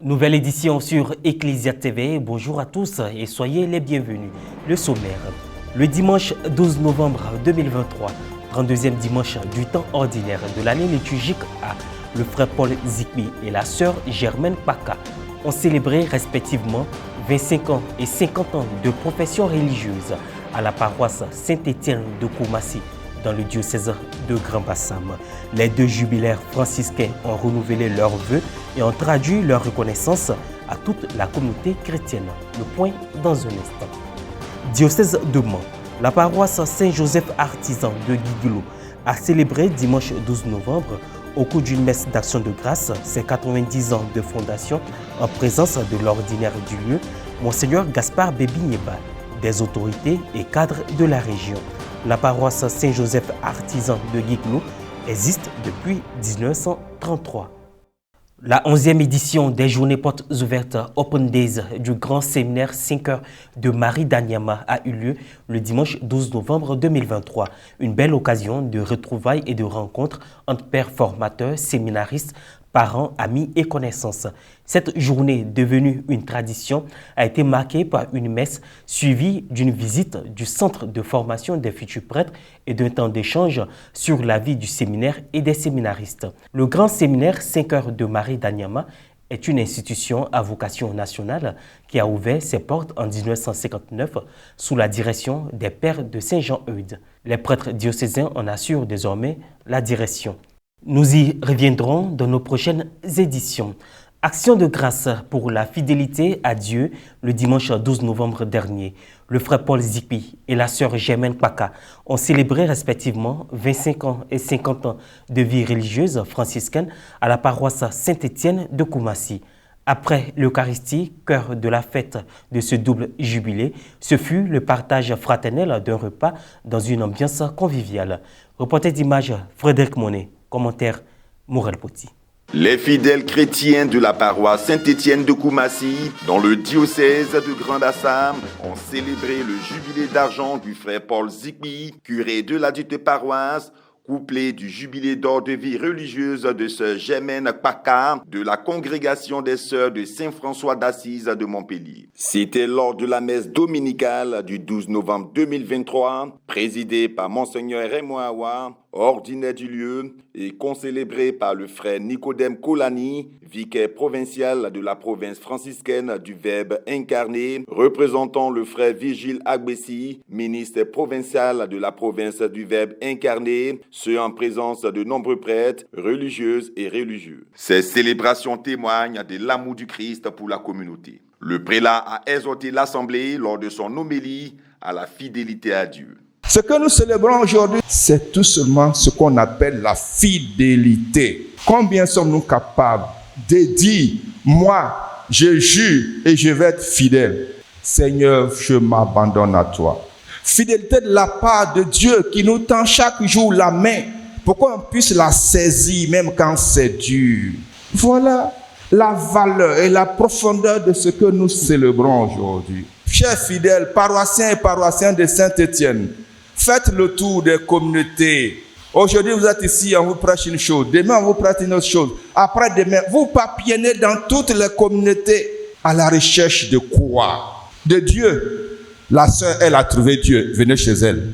Nouvelle édition sur Ecclesia TV. Bonjour à tous et soyez les bienvenus. Le sommaire. Le dimanche 12 novembre 2023, 32e dimanche du temps ordinaire de l'année liturgique A, le frère Paul Zikbi et la sœur Germaine Paka ont célébré respectivement 25 ans et 50 ans de profession religieuse à la paroisse Saint-Étienne de Koumassi dans le diocèse de Grand-Bassam. Les deux jubilaires franciscains ont renouvelé leurs vœux et ont traduit leur reconnaissance à toute la communauté chrétienne. Le point dans un instant. Diocèse de Mans. La paroisse Saint-Joseph Artisan de Guiguelot a célébré dimanche 12 novembre au cours d'une messe d'action de grâce ses 90 ans de fondation en présence de l'ordinaire du lieu, Monseigneur Gaspard Bébi-Nieba, des autorités et cadres de la région. La paroisse Saint-Joseph Artisan de Guiguelot existe depuis 1933. La 11e édition des Journées Portes Ouvertes Open Days du Grand Séminaire 5 heures de Marie d'Anyama a eu lieu le dimanche 12 novembre 2023. Une belle occasion de retrouvailles et de rencontres entre pères formateurs, séminaristes, parents, amis et connaissances. Cette journée, devenue une tradition, a été marquée par une messe suivie d'une visite du centre de formation des futurs prêtres et d'un temps d'échange sur la vie du séminaire et des séminaristes. Le Grand Séminaire 5 heures de Marie d'Anyama est une institution à vocation nationale qui a ouvert ses portes en 1959 sous la direction des pères de Saint-Jean-Eudes. Les prêtres diocésains en assurent désormais la direction. Nous y reviendrons dans nos prochaines éditions. Action de grâce pour la fidélité à Dieu le dimanche 12 novembre dernier. Le frère Paul Zikbi et la sœur Germaine Paka ont célébré respectivement 25 ans et 50 ans de vie religieuse franciscaine à la paroisse Saint-Étienne de Koumassi. Après l'Eucharistie, cœur de la fête de ce double jubilé, ce fut le partage fraternel d'un repas dans une ambiance conviviale. Reporter d'image Frédéric Monet. Commentaire Morel Poti. Les fidèles chrétiens de la paroisse Saint-Étienne de Koumassi, dans le diocèse de Grand-Bassam, ont célébré le jubilé d'argent du frère Paul Zikbi, curé de la dite paroisse, couplé du jubilé d'or de vie religieuse de sœur Germaine Paka de la congrégation des sœurs de Saint-François d'Assise de Montpellier. C'était lors de la messe dominicale du 12 novembre 2023, présidée par Monseigneur Raymond Awa, ordinaire du lieu, et concélébrée par le frère Nicodème Kolani, vicaire provincial de la province franciscaine du Verbe incarné, représentant le frère Virgile Agbessi, ministre provincial de la province du Verbe incarné, ce en présence de nombreux prêtres, religieuses et religieux. Ces célébrations témoignent de l'amour du Christ pour la communauté. Le prélat a exhorté l'Assemblée lors de son homélie à la fidélité à Dieu. Ce que nous célébrons aujourd'hui, c'est tout seulement ce qu'on appelle la fidélité. Combien sommes-nous capables de dire, moi, je jure et je vais être fidèle. Seigneur, je m'abandonne à toi. Fidélité de la part de Dieu qui nous tend chaque jour la main pour qu'on puisse la saisir même quand c'est dur. Voilà la valeur et la profondeur de ce que nous célébrons aujourd'hui. Chers fidèles, paroissiens et paroissiennes de Saint-Étienne, faites le tour des communautés. Aujourd'hui, vous êtes ici, on vous prêche une chose. Demain, on vous prêche une autre chose. Après-demain, vous papillonnez dans toutes les communautés à la recherche de quoi? De Dieu. La sœur, elle a trouvé Dieu. Venez chez elle.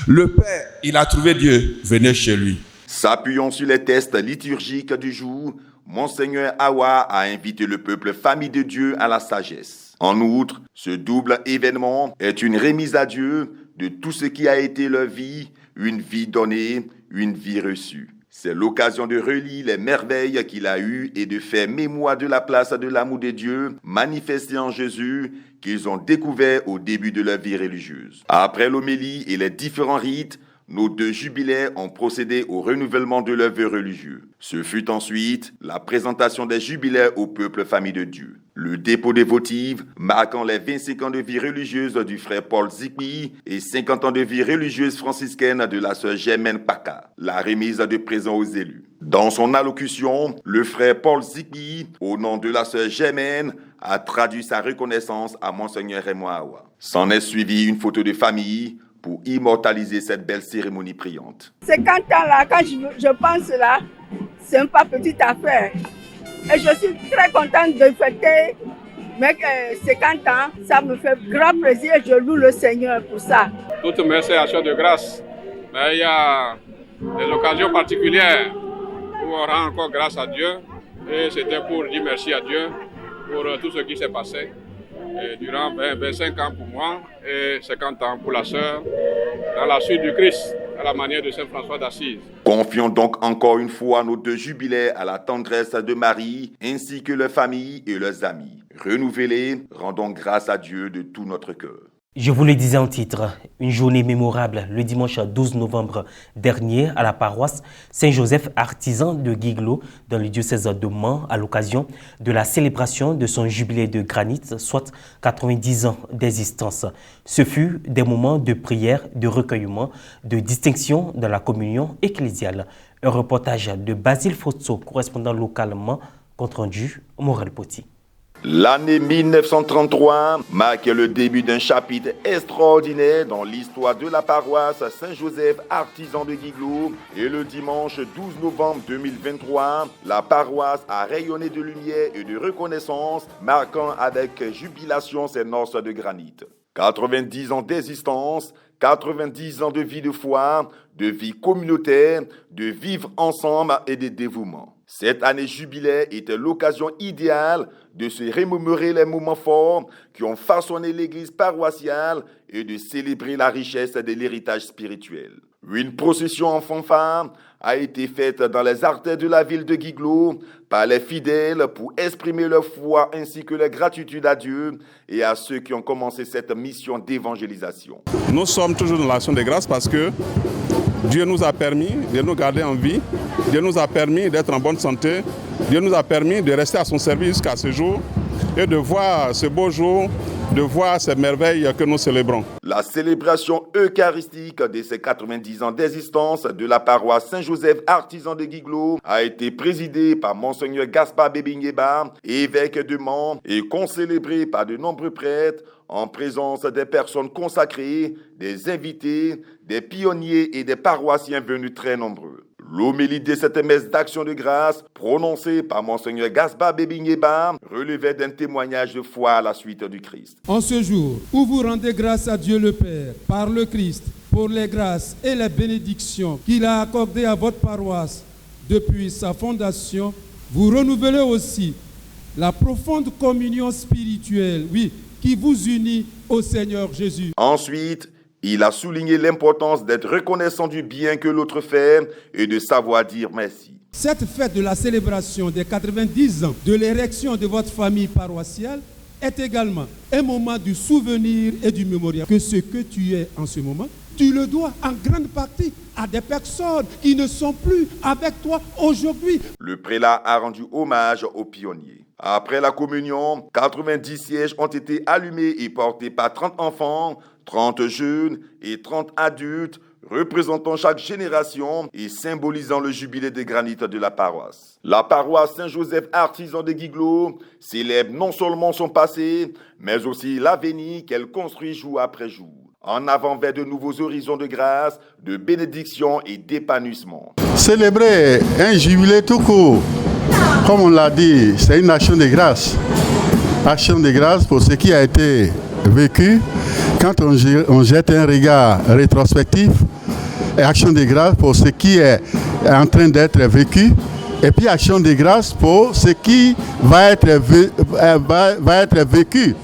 Le père, il a trouvé Dieu. Venez chez lui. S'appuyant sur les textes liturgiques du jour, Monseigneur Awa a invité le peuple famille de Dieu à la sagesse. En outre, ce double événement est une remise à Dieu de tout ce qui a été leur vie, une vie donnée, une vie reçue. C'est l'occasion de relire les merveilles qu'il a eues et de faire mémoire de la place de l'amour de Dieu manifesté en Jésus qu'ils ont découvert au début de leur vie religieuse. Après l'homélie et les différents rites, nos deux jubilaires ont procédé au renouvellement de leurs vœux religieux. Ce fut ensuite la présentation des jubilaires au peuple famille de Dieu. Le dépôt des votives, marquant les 25 ans de vie religieuse du frère Paul Zikbi et 50 ans de vie religieuse franciscaine de la sœur Germaine Paka. La remise de présents aux élus. Dans son allocution, le frère Paul Zikbi, au nom de la sœur Germaine, a traduit sa reconnaissance à Monseigneur Raymond Awa. S'en est suivi une photo de famille pour immortaliser cette belle cérémonie priante. 50 ans là, quand je pense là, c'est pas petite affaire. Et je suis très contente de fêter mes 50 ans. Ça me fait grand plaisir et je loue le Seigneur pour ça. Toutes mes actions de grâce, mais il y a des occasions particulières où on rend encore grâce à Dieu. Et c'était pour dire merci à Dieu pour tout ce qui s'est passé. Et durant 25 ans pour moi et 50 ans pour la sœur, dans la suite du Christ, à la manière de Saint François d'Assise. Confions donc encore une fois nos deux jubilés à la tendresse de Marie, ainsi que leurs familles et leurs amis. Renouvelés, rendons grâce à Dieu de tout notre cœur. Je vous le disais en titre, une journée mémorable le dimanche 12 novembre dernier à la paroisse Saint-Joseph artisan de Guiglo dans le diocèse de Mans à l'occasion de la célébration de son jubilé de granit, soit 90 ans d'existence. Ce fut des moments de prière, de recueillement, de distinction dans la communion ecclésiale. Un reportage de Basile Fotso, correspondant localement, compte rendu Morel Poti. L'année 1933 marque le début d'un chapitre extraordinaire dans l'histoire de la paroisse Saint-Joseph artisan de Guiglo et le dimanche 12 novembre 2023, la paroisse a rayonné de lumière et de reconnaissance, marquant avec jubilation ses noces de granit. 90 ans d'existence, 90 ans de vie de foi, de vie communautaire, de vivre ensemble et de dévouement. Cette année jubilaire était l'occasion idéale de se remémorer les moments forts qui ont façonné l'église paroissiale et de célébrer la richesse de l'héritage spirituel. Une procession en fanfare a été faite dans les artères de la ville de Guiglo par les fidèles pour exprimer leur foi ainsi que leur gratitude à Dieu et à ceux qui ont commencé cette mission d'évangélisation. Nous sommes toujours dans l'action de grâce parce que Dieu nous a permis de nous garder en vie, Dieu nous a permis d'être en bonne santé, Dieu nous a permis de rester à son service jusqu'à ce jour et de voir ce beau jour, de voir ces merveilles que nous célébrons. La célébration eucharistique de ces 90 ans d'existence de la paroisse Saint-Joseph artisan de Guiglo a été présidée par Monseigneur Gaspard Bébingueba, évêque de Mans, et concélébrée par de nombreux prêtres en présence des personnes consacrées, des invités, des pionniers et des paroissiens venus très nombreux. L'homélie de cette messe d'action de grâce, prononcée par Monseigneur Gaspard Bébingueba, relevait d'un témoignage de foi à la suite du Christ. En ce jour où vous rendez grâce à Dieu le Père, par le Christ, pour les grâces et les bénédictions qu'il a accordées à votre paroisse depuis sa fondation, vous renouvelez aussi la profonde communion spirituelle, qui vous unit au Seigneur Jésus. Ensuite, il a souligné l'importance d'être reconnaissant du bien que l'autre fait et de savoir dire merci. Cette fête de la célébration des 90 ans de l'érection de votre famille paroissiale est également un moment du souvenir et du mémorial. Que ce que tu es en ce moment, tu le dois en grande partie à des personnes qui ne sont plus avec toi aujourd'hui. Le prélat a rendu hommage aux pionniers. Après la communion, 90 sièges ont été allumés et portés par 30 enfants, 30 jeunes et 30 adultes, représentant chaque génération et symbolisant le jubilé de granit de la paroisse. La paroisse Saint-Joseph artisan de Guiglo célèbre non seulement son passé, mais aussi l'avenir qu'elle construit jour après jour, en avant vers de nouveaux horizons de grâce, de bénédiction et d'épanouissement. Célébrer un jubilé tout court, comme on l'a dit, c'est une action de grâce. Action de grâce pour ce qui a été vécu. Quand on jette un regard rétrospectif, et action de grâce pour ce qui est en train d'être vécu, et puis action de grâce pour ce qui va être vécu.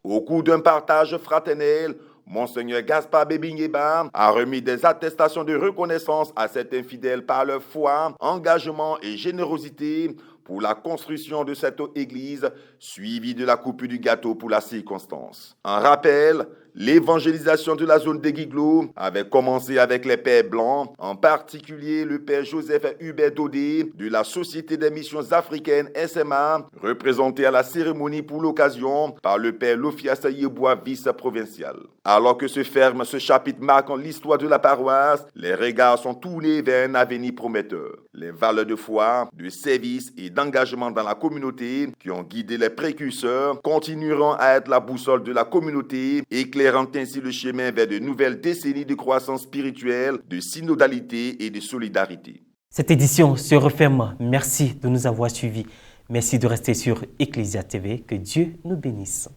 Au cours d'un partage fraternel, Monseigneur Gaspard Bébingueba a remis des attestations de reconnaissance à certains fidèles par leur foi, engagement et générosité pour la construction de cette église, suivie de la coupe du gâteau pour la circonstance. En rappel, l'évangélisation de la zone de Guiglo avait commencé avec les pères blancs, en particulier le père Joseph Hubert Dodé de la Société des missions africaines SMA, représenté à la cérémonie pour l'occasion par le père Lofias Yebois, vice-provincial. Alors que se ferme ce chapitre marquant l'histoire de la paroisse, les regards sont tournés vers un avenir prometteur. Les valeurs de foi, de service et d'engagement dans la communauté qui ont guidé les précurseurs continueront à être la boussole de la communauté, éclairant ainsi le chemin vers de nouvelles décennies de croissance spirituelle, de synodalité et de solidarité. Cette édition se referme. Merci de nous avoir suivis. Merci de rester sur Ecclesia TV. Que Dieu nous bénisse.